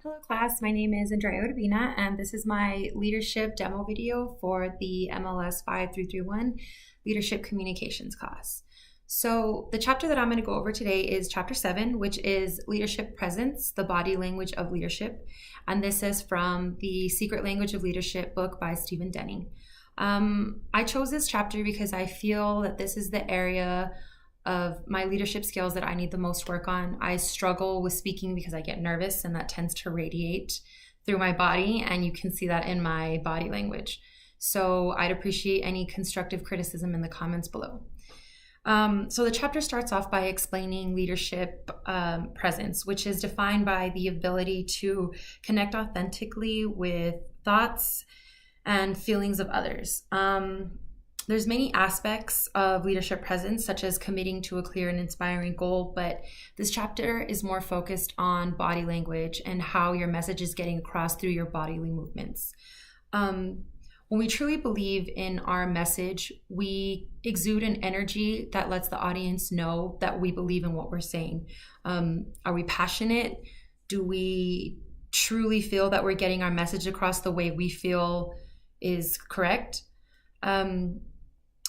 Hello class, my name is Andrea Urbina and this is my leadership demo video for the MLS 5331 Leadership Communications class. So the chapter that I'm going to go over today is chapter 7, which is Leadership Presence, the Body Language of Leadership. And this is from the Secret Language of Leadership book by Stephen Denning. I chose this chapter because I feel that this is the area of my leadership skills that I need the most work on. I struggle with speaking because I get nervous and that tends to radiate through my body, and you can see that in my body language. So I'd appreciate any constructive criticism in the comments below. So the chapter starts off by explaining leadership presence, which is defined by the ability to connect authentically with thoughts and feelings of others. There's many aspects of leadership presence, such as committing to a clear and inspiring goal, but this chapter is more focused on body language and how your message is getting across through your bodily movements. When we truly believe in our message, we exude an energy that lets the audience know that we believe in what we're saying. Are we passionate? Do we truly feel that we're getting our message across the way we feel is correct?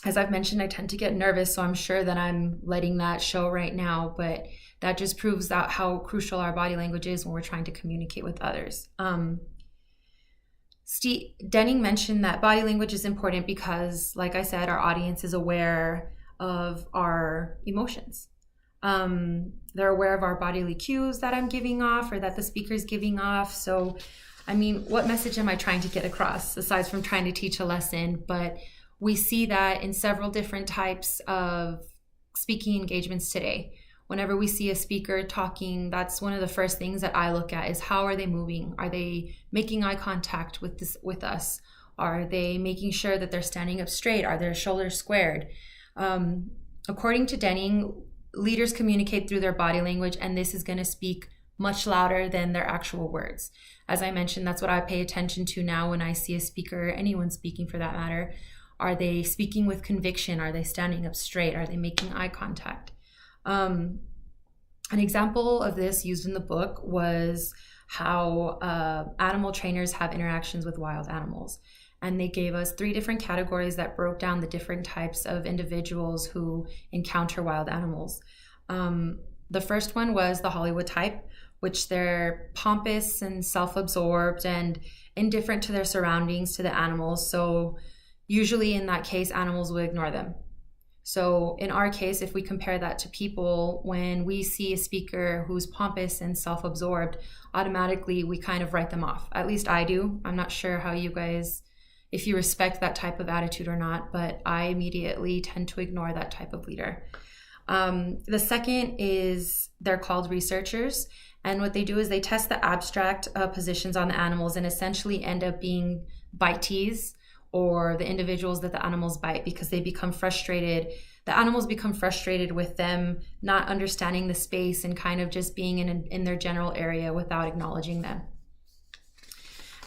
As I've mentioned, I tend to get nervous, so I'm sure that I'm letting that show right now, but that just proves out how crucial our body language is when we're trying to communicate with others. Denning mentioned that body language is important because, like I said, our audience is aware of our emotions. They're aware of our bodily cues that I'm giving off or that the speaker is giving off. So, what message am I trying to get across aside from trying to teach a lesson? But we see that in several different types of speaking engagements today. Whenever we see a speaker talking, that's one of the first things that I look at is how are they moving? Are they making eye contact with us? Are they making sure that they're standing up straight? Are their shoulders squared? According to Denning, leaders communicate through their body language, and this is going to speak much louder than their actual words. As I mentioned, that's what I pay attention to now when I see a speaker, anyone speaking for that matter. Are they speaking with conviction? Are they standing up straight? Are they making eye contact? An example of this used in the book was how animal trainers have interactions with wild animals. And they gave us 3 different categories that broke down the different types of individuals who encounter wild animals. The first one was the Hollywood type, which they're pompous and self-absorbed and indifferent to their surroundings, to the animals. So usually in that case, animals will ignore them. So in our case, if we compare that to people, when we see a speaker who's pompous and self-absorbed, automatically we kind of write them off. At least I do. I'm not sure how you guys, if you respect that type of attitude or not, but I immediately tend to ignore that type of leader. The second is they're called researchers. And what they do is they test the abstract positions on the animals and essentially end up being bitees, or the individuals that the animals bite, because they become frustrated. The animals become frustrated with them not understanding the space and kind of just being in their general area without acknowledging them.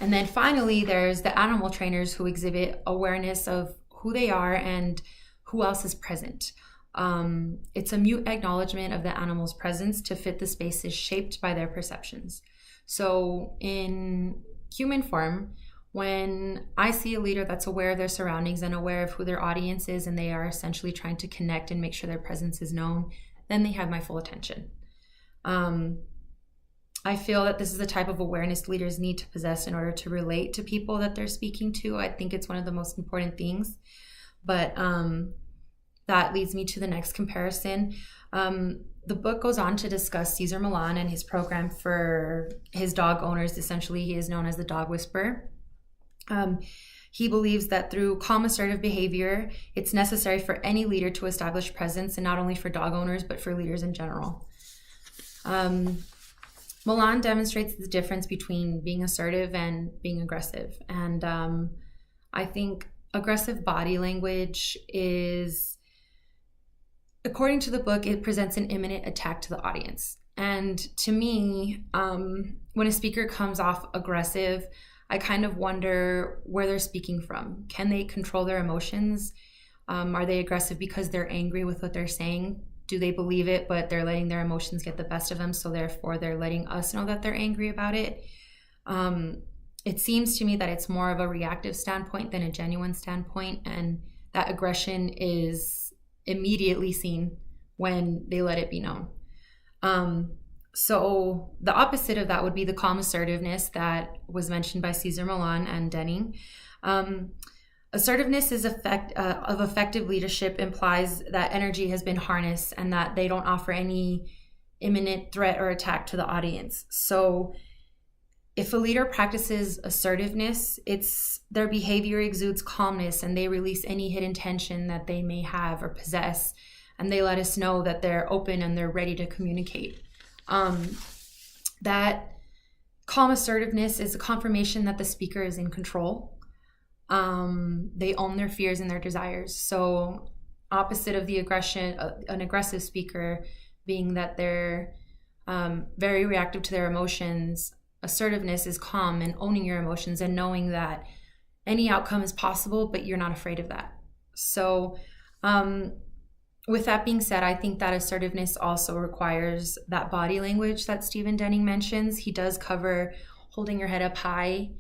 And then finally, there's the animal trainers who exhibit awareness of who they are and who else is present. It's a mute acknowledgement of the animal's presence to fit the spaces shaped by their perceptions. So in human form, when I see a leader that's aware of their surroundings and aware of who their audience is, and they are essentially trying to connect and make sure their presence is known, then they have my full attention. I feel that this is the type of awareness leaders need to possess in order to relate to people that they're speaking to. I think it's one of the most important things. But that leads me to the next comparison. The book goes on to discuss Cesar Millan and his program for his dog owners. Essentially, he is known as the dog whisperer. He believes that through calm, assertive behavior, it's necessary for any leader to establish presence, and not only for dog owners, but for leaders in general. Millan demonstrates the difference between being assertive and being aggressive. And I think aggressive body language is, according to the book, it presents an imminent attack to the audience. And to me, when a speaker comes off aggressive, I kind of wonder where they're speaking from. Can they control their emotions? Are they aggressive because they're angry with what they're saying? Do they believe it, but they're letting their emotions get the best of them, so therefore they're letting us know that they're angry about it? It seems to me that it's more of a reactive standpoint than a genuine standpoint, and that aggression is immediately seen when they let it be known. So the opposite of that would be the calm assertiveness that was mentioned by Cesar Millan and Denning. Assertiveness is of effective leadership implies that energy has been harnessed and that they don't offer any imminent threat or attack to the audience. So if a leader practices assertiveness, their behavior exudes calmness and they release any hidden tension that they may have or possess, and they let us know that they're open and they're ready to communicate. That calm assertiveness is a confirmation that the speaker is in control. They own their fears and their desires. So opposite of the aggression, an aggressive speaker being that they're very reactive to their emotions, assertiveness is calm and owning your emotions and knowing that any outcome is possible, but you're not afraid of that. So with that being said, I think that assertiveness also requires that body language that Stephen Denning mentions. He does cover holding your head up high,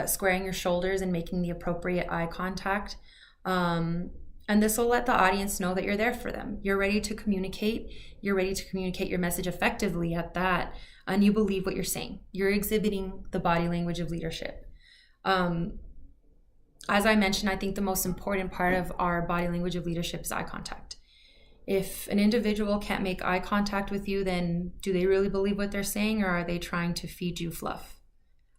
squaring your shoulders, and making the appropriate eye contact. And this will let the audience know that you're there for them. You're ready to communicate. You're ready to communicate your message effectively at that. And you believe what you're saying. You're exhibiting the body language of leadership. As I mentioned, I think the most important part of our body language of leadership is eye contact. If an individual can't make eye contact with you, then do they really believe what they're saying, or are they trying to feed you fluff?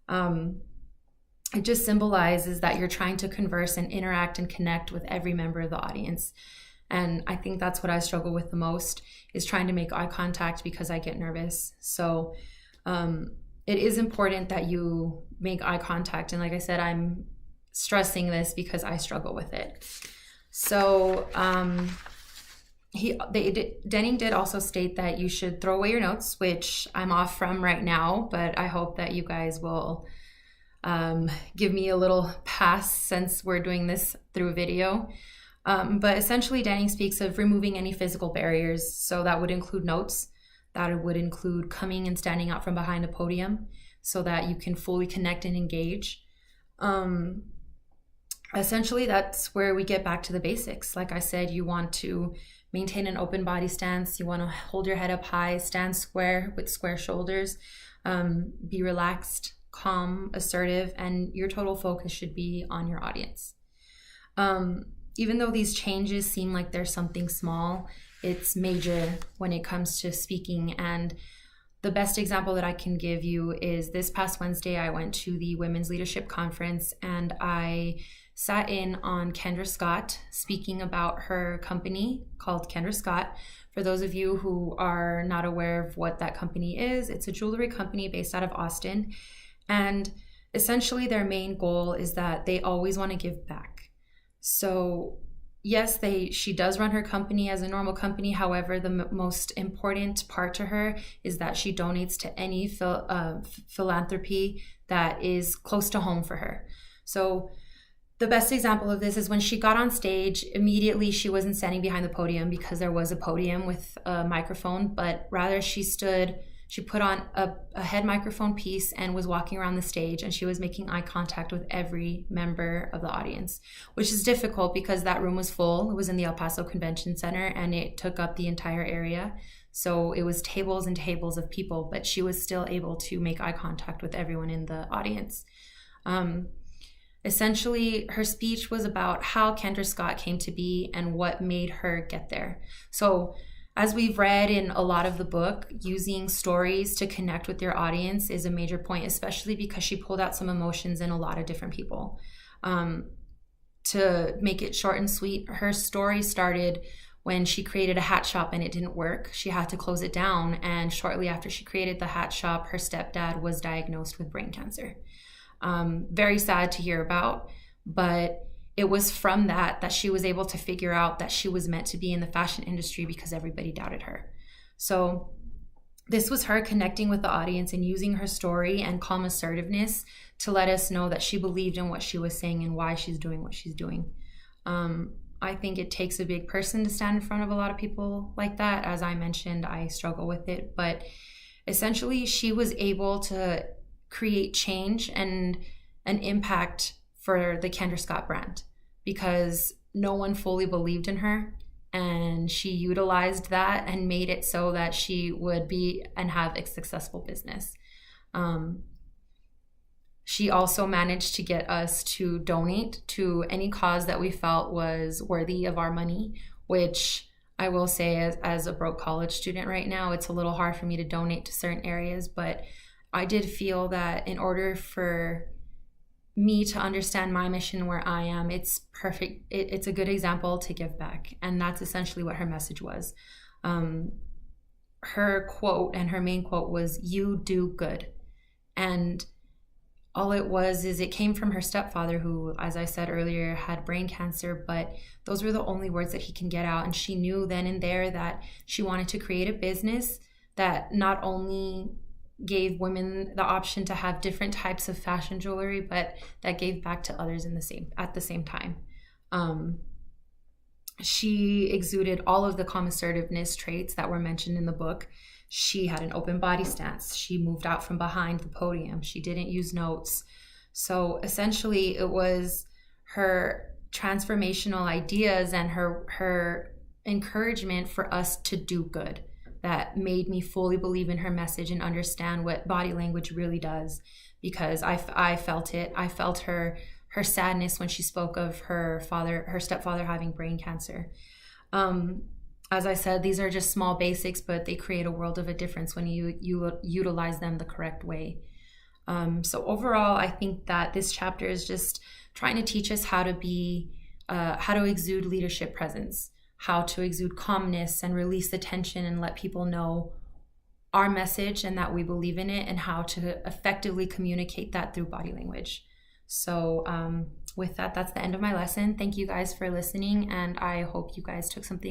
It just symbolizes that you're trying to converse and interact and connect with every member of the audience. And I think that's what I struggle with the most, is trying to make eye contact because I get nervous. So it is important that you make eye contact. And like I said, I'm stressing this because I struggle with it. So Denning did also state that you should throw away your notes, which I'm off from right now, but I hope that you guys will give me a little pass since we're doing this through video. But essentially, Denning speaks of removing any physical barriers. So that would include notes. That would include coming and standing out from behind a podium so that you can fully connect and engage. Essentially, that's where we get back to the basics. Like I said, you want to maintain an open body stance. You want to hold your head up high, stand square with square shoulders, be relaxed, calm, assertive, and your total focus should be on your audience. Even though these changes seem like they're something small, it's major when it comes to speaking. And the best example that I can give you is this past Wednesday, I went to the Women's Leadership Conference and I sat in on Kendra Scott speaking about her company called Kendra Scott. For those of you who are not aware of what that company is, it's a jewelry company based out of Austin. And essentially their main goal is that they always want to give back. So yes, she does run her company as a normal company. However, the most important part to her is that she donates to any philanthropy that is close to home for her. So the best example of this is when she got on stage, immediately she wasn't standing behind the podium because there was a podium with a microphone, but rather she put on a head microphone piece and was walking around the stage, and she was making eye contact with every member of the audience, which is difficult because that room was full. It was in the El Paso Convention Center and it took up the entire area. So it was tables and tables of people, but she was still able to make eye contact with everyone in the audience. Essentially, her speech was about how Kendra Scott came to be and what made her get there. So as we've read in a lot of the book, using stories to connect with your audience is a major point, especially because she pulled out some emotions in a lot of different people. To make it short and sweet, her story started when she created a hat shop and it didn't work. She had to close it down, and shortly after she created the hat shop, her stepdad was diagnosed with brain cancer. Very sad to hear about, but it was from that she was able to figure out that she was meant to be in the fashion industry because everybody doubted her. So this was her connecting with the audience and using her story and calm assertiveness to let us know that she believed in what she was saying and why she's doing what she's doing. I think it takes a big person to stand in front of a lot of people like that. As I mentioned, I struggle with it, but essentially she was able to create change and an impact for the Kendra Scott brand because no one fully believed in her, and she utilized that and made it so that she would be and have a successful business. She also managed to get us to donate to any cause that we felt was worthy of our money, which I will say as a broke college student right now, it's a little hard for me to donate to certain areas, but I did feel that in order for me to understand my mission where I am, it's perfect. It's a good example to give back. And that's essentially what her message was. Her quote and her main quote was, "You do good." And all it was is it came from her stepfather, who, as I said earlier, had brain cancer, but those were the only words that he can get out. And she knew then and there that she wanted to create a business that not only gave women the option to have different types of fashion jewelry, but that gave back to others at the same time. She exuded all of the calm assertiveness traits that were mentioned in the book. She had an open body stance. She moved out from behind the podium. She didn't use notes. So essentially it was her transformational ideas and her encouragement for us to do good that made me fully believe in her message and understand what body language really does, because I felt it. I felt her sadness when she spoke of her stepfather having brain cancer. As I said, these are just small basics, but they create a world of a difference when you utilize them the correct way. So overall, I think that this chapter is just trying to teach us how to exude leadership presence, how to exude calmness and release the tension and let people know our message and that we believe in it, and how to effectively communicate that through body language. So with that, that's the end of my lesson. Thank you guys for listening, and I hope you guys took something